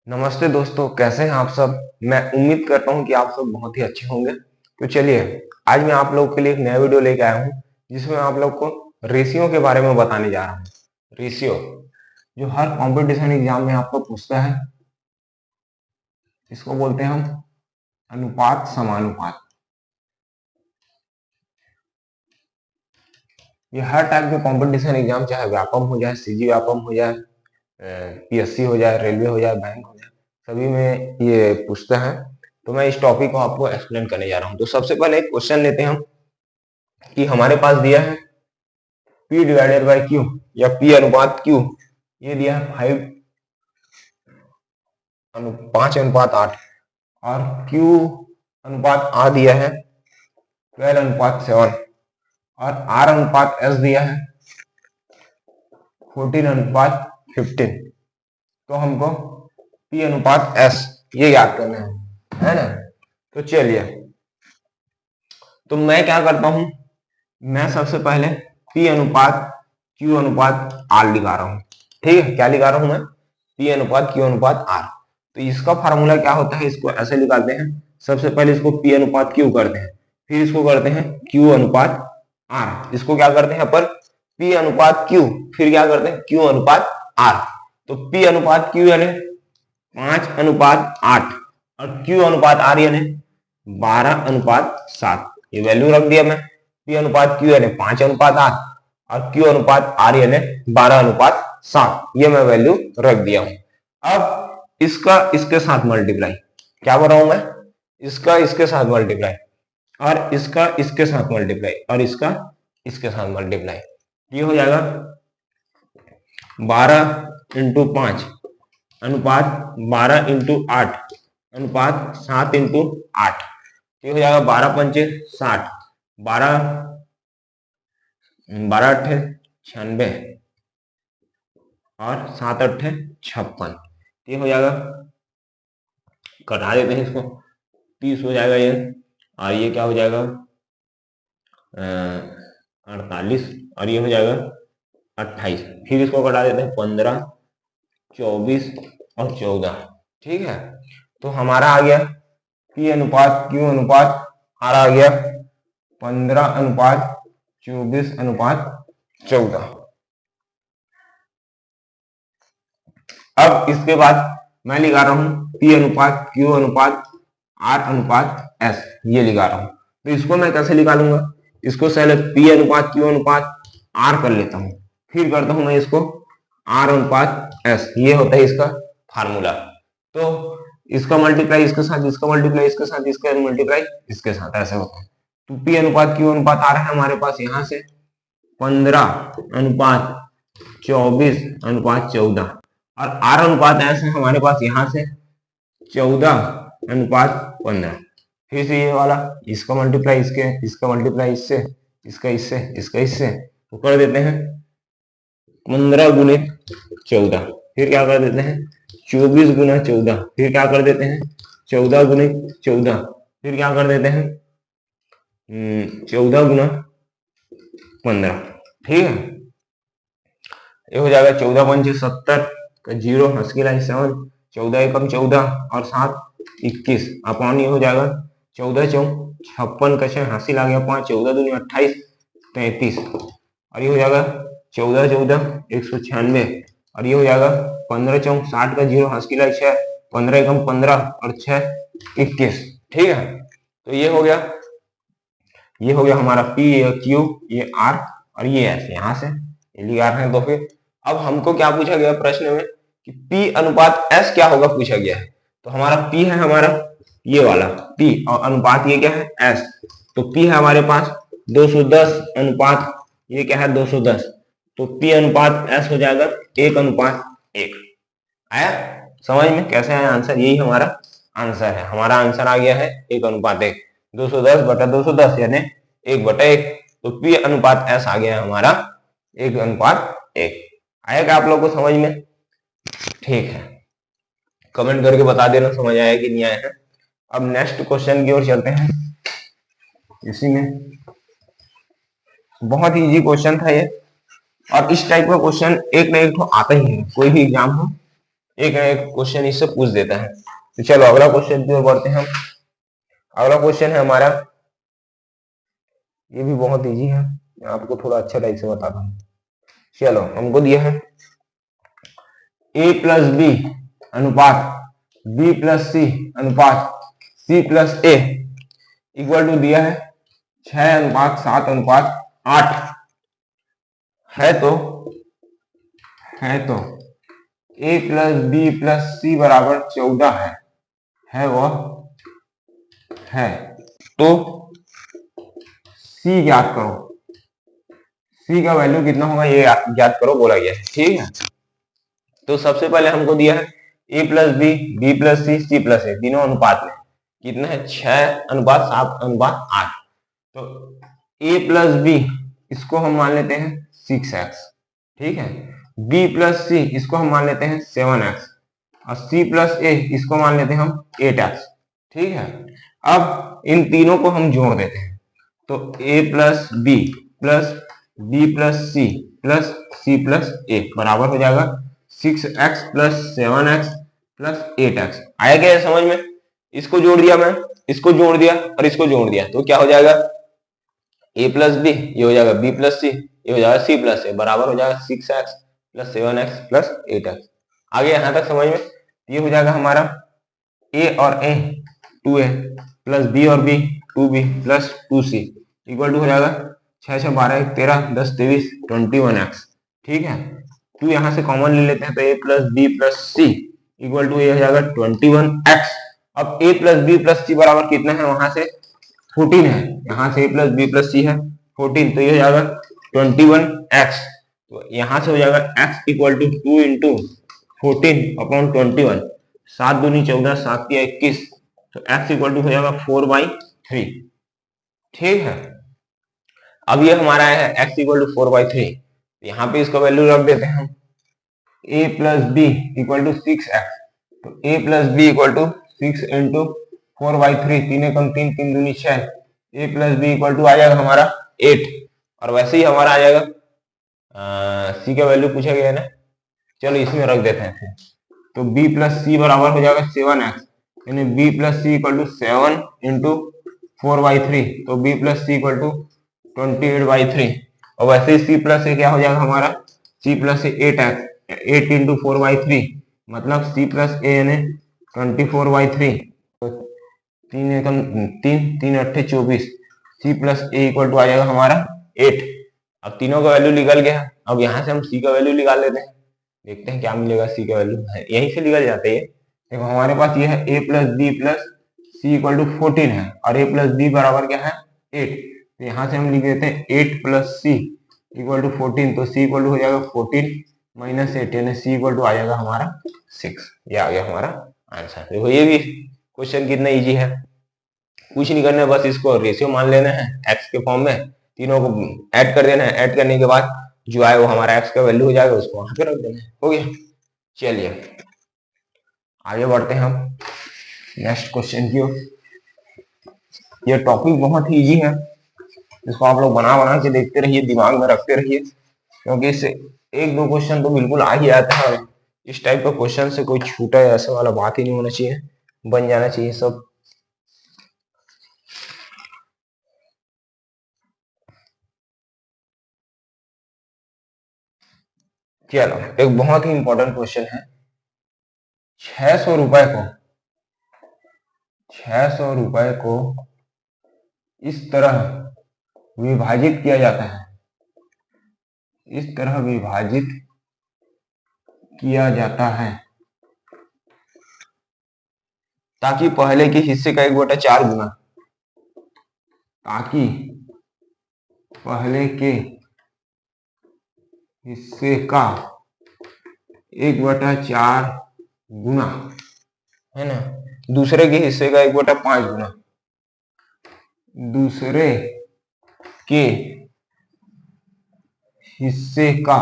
नमस्ते दोस्तों, कैसे हैं आप सब। मैं उम्मीद करता हूं कि आप सब बहुत ही अच्छे होंगे। तो चलिए, आज मैं आप लोगों के लिए एक नया वीडियो लेके आया हूं जिसमें आप लोग को रेशियो के बारे में बताने जा रहा हूं। रेशियो जो हर कंपटीशन एग्जाम में आपको पूछता है, इसको बोलते हैं हम अनुपात समानुपात। ये हर टाइप के कंपटीशन एग्जाम, चाहे व्यापम हो जाए, सीजी व्यापम हो जाए, पीएससी हो जाए, रेलवे हो जाए, बैंक हो जाए, सभी में ये पूछता है। तो मैं इस टॉपिक को आपको एक्सप्लेन करने जा रहा हूं। तो सबसे पहले एक क्वेश्चन लेते हैं हम कि हमारे पास दिया है P डिवाइडेड बाई Q या P अनुपात Q। ये दिया है 5:8 और Q अनुपात R दिया है 12:7 और R अनुपात S दिया है 14:15। तो हमको P अनुपात S ये याद करना है ना। तो चलिए, तो मैं क्या करता हूं, मैं सबसे पहले P अनुपात Q अनुपात R लिखा रहा हूं। ठीक है, क्या लिखा रहा हूं मैं? P अनुपात Q अनुपात R। तो इसका फार्मूला क्या होता है, इसको ऐसे निकालते हैं। सबसे पहले इसको P अनुपात Q करते हैं, फिर इसको करते हैं Q अनुपात R। इसको क्या करते हैं अपन? P अनुपात Q, फिर क्या करते हैं Q अनुपात R। तो P अनुपात Q यानी 5:8 और Q अनुपात R यानी 12:7। ये वैल्यू रख दिया मैं। P अनुपात Q यानी 5:8 और Q अनुपात R यानी 12:7। ये मैं वैल्यू रख दिया हूं। अब इसका इसके साथ मल्टीप्लाई क्या बनाऊं मैं? इसका इसके साथ मल्टीप्लाई और इसका इसके साथ मल्टीप्लाई और इसका इसके साथ मल्टीप्लाई। ये हो जाएगा 12 × 5 अनुपात 12 × 8 अनुपात 7 × 8। ये हो जाएगा 12×5 = 60, 12×8 = 96 और 7×8 = 56। ये हो जाएगा, कटा देते हैं इसको, 30 हो जाएगा ये। और ये क्या हो जाएगा 48 और ये हो जाएगा 28। फिर इसको कटा देते हैं 15, 24 और 14। ठीक है, तो हमारा आ गया P अनुपात Q अनुपात R आ गया 15:24:14। अब इसके बाद मैं लिखा रहा हूं P अनुपात Q अनुपात R अनुपात S, ये लिखा रहा हूं। तो इसको मैं कैसे निकालूंगा? इसको पहले P अनुपात Q अनुपात R कर लेता हूं, फिर करता हूं मैं इसको R अनुपात S। ये होता है इसका फार्मूला। तो इसका मल्टीप्लाई इसके साथ, इसका मल्टीप्लाई इसके साथ, इसका मल्टीप्लाई इसके साथ, ऐसे होता है। तो P अनुपात Q अनुपात R है हमारे पास यहाँ से 15:24:14 और R अनुपात S है हमारे पास यहाँ से 14:15। फिर से ये वाला, इसका मल्टीप्लाई इसके, इसका मल्टीप्लाई इससे, इसका इससे, इसका इससे, तो कर देते हैं 15×14। फिर क्या कर देते हैं 24×14। फिर क्या कर देते हैं 14×14। फिर क्या कर देते हैं 14×15। ठीक है, ये हो जाएगा 14×5 = 70 का 0 हंस की लाइन 7, 14 एकम 14 और 7 21 अपॉन ये हो जाएगा 14×4 56 का 6 हासिल आ गया 5, 14×2 = 28, 33 और ये हो जाएगा 14×14 196 और ये हो जाएगा 15×4 60 का 0 हंस की लाइन 6, 15 एकम 15 और 6 21। ठीक है, तो ये हो गया, ये हो गया हमारा P, ये Q, ये R और ये S यहाँ से लिखा रहे हैं। तो फिर अब हमको क्या पूछा गया प्रश्न में कि P अनुपात S क्या होगा, पूछा गया है। तो हमारा P है हमारा ये वाला P और अनुपात ये क्या है S। तो P है हमारे पास 210 अनुपात ये क्या है 210। तो P अनुपात S हो जाएगा 1:1। आया समझ में कैसे आया आंसर? यही हमारा आंसर है। हमारा आंसर आ गया है 1:1, 210/210 यानी 1/1। तो P अनुपात S आ गया हमारा 1:1। आया क्या आप लोग को समझ में? ठीक है, कमेंट करके बता देना समझ आया कि नहीं आया है। अब नेक्स्ट क्वेश्चन की ओर चलते हैं। इसी में बहुत ही इजी क्वेश्चन था ये, और इस टाइप का क्वेश्चन एक ना एक तो आता ही है, कोई भी एग्जाम हो एक ना एक क्वेश्चन इससे पूछ देता है। तो चलो अगला क्वेश्चन की ओर बढ़ते हैं हम। अगला क्वेश्चन है हमारा, ये भी बहुत इजी है, मैं आपको थोड़ा अच्छा टाइप से बताता हूँ। चलो हमको दिया है a प्लस बी अनुपात b प्लस सी अनुपात c plus a equal to दिया है 6:7:8 है। तो a plus B plus C बराबर 14 है वह है। तो c ज्ञात करो, c का वैल्यू कितना होगा ये ज्ञात करो बोला गया है। ठीक है, तो सबसे पहले हमको दिया है a plus B, B plus C, C plus A, तीनों अनुपात में कितना है 6:7:8। तो a प्लस बी इसको हम मान लेते हैं 6x, ठीक है। b प्लस सी इसको हम मान लेते हैं 7x और c प्लस a इसको मान लेते हैं हम 8x, ठीक है। अब इन तीनों को हम जोड़ देते हैं, तो a plus B plus B plus C plus C plus A बराबर हो जाएगा 6x plus 7x plus 8x। आया क्या है समझ में? इसको जोड़ दिया मैं, इसको जोड़ दिया और इसको जोड़ दिया, तो क्या हो जाएगा a प्लस बी, ये हो जाएगा b प्लस सी, ये हो जाएगा c प्लस ए बराबर हो जाएगा 6x plus 7x plus 8x। आगे यहां तक समझ में? ये हो जाएगा हमारा a और a 2a प्लस b और b 2b plus 2c equal to हो जाएगा 6 6 12 1 13 10 23 21x, ठीक है। 2 यहां से कॉमन ले लेते हैं तो a plus b plus C equal to ये हो जाएगा 21x। अब a plus b plus C बराबर कितना है, वहां से 14 है, यहाँ से a प्लस बी प्लस सी है 14, तो ये हो जाएगा 21x। तो यहाँ से हो जाएगा x इक्वल टू 2 इंटू 14/21, 7 दूनी 14, 7 या 21, तो x इक्वल टू हो जाएगा 4/3, ठीक है। अब ये हमारा है x इक्वल टू 4/3, यहाँ पे इसका वैल्यू रख देते हैं हम a plus B equal to 6x, तो a plus B equal to 6 into 4/3, 3 एकम 3, 3 दूनी 6, a plus B equal to आ जाएगा हमारा 8। और वैसे ही हमारा आ जाएगा c का वैल्यू पूछा गया है ना, चलो इसमें रख देते हैं फिर। तो b प्लस सी बराबर हो जाएगा 7x, यानी b plus C equal to 7 into 4/3, तो b plus C equal to 28/3। और वैसे ही c प्लस ए क्या हो जाएगा हमारा, c प्लस ए 8x, 8 इंटू 4/3 मतलब c प्लस ए यानी 24/3, तो 3 एकम 3, 3 अट्ठे 24, c plus A equal to आ जाएगा हमारा 8। अब तीनों का वैल्यू निकल गया, अब यहाँ से हम c का वैल्यू निकाल लेते हैं, देखते हैं क्या मिलेगा। c का वैल्यू यहीं से निकल जाते हैं। देखो हमारे पास ये है a plus B plus C equal to 14 है और a प्लस बी बराबर क्या है 8, तो यहाँ से हम लिख देते हैं 8 प्लस सी इक्वल टू 14, तो c इक्वल टू हो जाएगा 14 माइनस 8, यानी c इक्वल टू आ जाएगा हमारा 6। ये आ गया हमारा आंसर। देखो ये भी क्वेश्चन कितना इजी है, कुछ नहीं करना है, बस इसको रेशियो मान लेना है x के फॉर्म में, तीनों को ऐड कर देना है, ऐड करने के बाद जो आए वो हमारा x का वैल्यू हो जाएगा, उसको वहां पे रख देना है, हो गया। चलिए आगे बढ़ते हैं हम नेक्स्ट क्वेश्चन की ओर। ये टॉपिक बहुत ही इजी है, इसको आप लोग बना बना के देखते रहिए, दिमाग में रखते रहिए, क्योंकि इससे एक दो क्वेश्चन तो बिल्कुल आ ही आता है। इस टाइप का क्वेश्चन से कोई छूटा है ऐसा वाला बात ही नहीं होना चाहिए, बन जाना चाहिए सब। चलो एक बहुत ही इंपॉर्टेंट क्वेश्चन है, 600 रुपए को 600 रुपए को इस तरह विभाजित किया जाता है, इस तरह विभाजित किया जाता है ताकि पहले के हिस्से का 1/4 गुना, ताकि पहले के हिस्से का 1/4 गुना है ना, दूसरे के हिस्से का 1/5 गुना, दूसरे के हिस्से का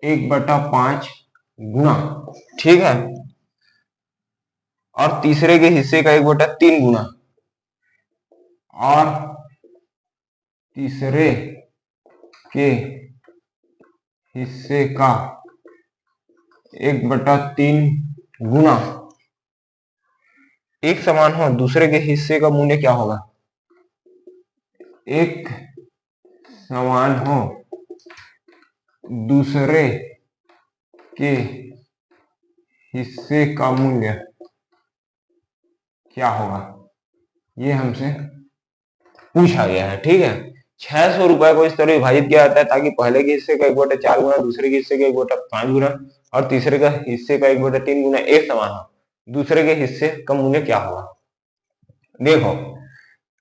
1/5 गुना, ठीक है। और तीसरे के हिस्से का 1/3 गुना, और तीसरे के हिस्से का 1/3 गुना एक समान हो दूसरे के हिस्से का मूल्य क्या होगा। एक समान हो दूसरे के हिस्से का मूल्य क्या होगा, ये हमसे पूछा गया है। ठीक है, 600 रुपए को इस तरह विभाजित किया जाता है ताकि पहले के हिस्से का 1/4 गुना, दूसरे के हिस्से का 1/5 गुना और तीसरे का हिस्से का 1/3 गुना एक समान हो। दूसरे के हिस्से का मूल्य क्या होगा। देखो,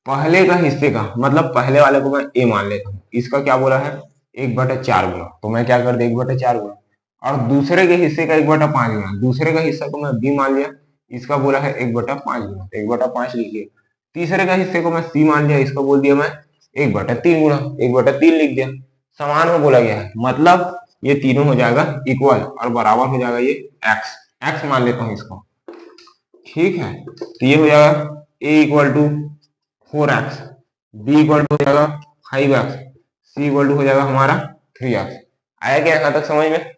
पहले का हिस्से का मतलब पहले वाले को मैं ए मान लेता हूँ, इसका क्या बोला है 1/4 गुना, तो मैं क्या कर दे 1/4 गुना, और दूसरे के हिस्से का 1/5 गुना, दूसरे का हिस्सा को मैं बी मान लिया, इसका बोला है 1/5 गुना, तो 1/5 लिखिए। तीसरे का हिस्से को मैं सी मान लिया, इसको बोल दिया मैं 1/3 गुना, 1/3 लिख दिया। समान में बोला गया है मतलब ये तीनों हो जाएगा इक्वल और बराबर हो जाएगा ये एक्स, एक्स मान लेता हूँ इसको। ठीक है, तो ये हो जाएगा A equal to 4x, B equal to हो जाएगा 5x, सी इक्वल टू हो जाएगा हमारा 3x। आया क्या यहां तक समझ में।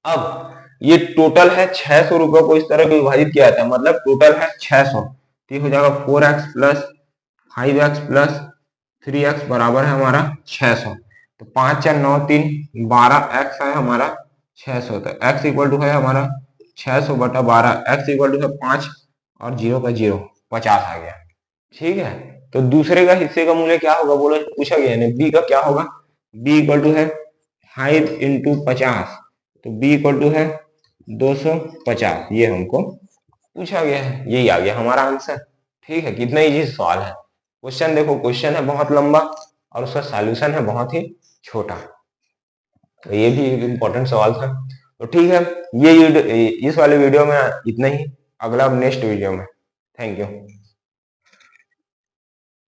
अब ये टोटल है 600 रुपए को इस तरह विभाजित किया जाता है, मतलब टोटल है 600, तो हो जाएगा 4x plus 5x plus 3x बराबर है हमारा 600। तो 5 4 9 3 12x है हमारा 600, तो x इक्वल टू है हमारा 600/12, x इक्वल टू है 5 और 0 का 0 50 आ गया। ठीक है, तो दूसरे का हिस्से का मूल्य क्या होगा बोलो, पूछा गया है बी का क्या होगा, बी इक्वल टू है 5 × 50, तो बी इक्वल टू है 250, ये हमको पूछा गया है, यही आ गया हमारा आंसर। ठीक है, कितना इजी सवाल है। क्वेश्चन देखो, क्वेश्चन है बहुत लंबा और उसका सॉल्यूशन है बहुत ही छोटा, तो ये भी एक इम्पोर्टेंट सवाल था। तो ठीक है, ये इस वाले वीडियो में इतना ही, अगला नेक्स्ट वीडियो में। Thank you.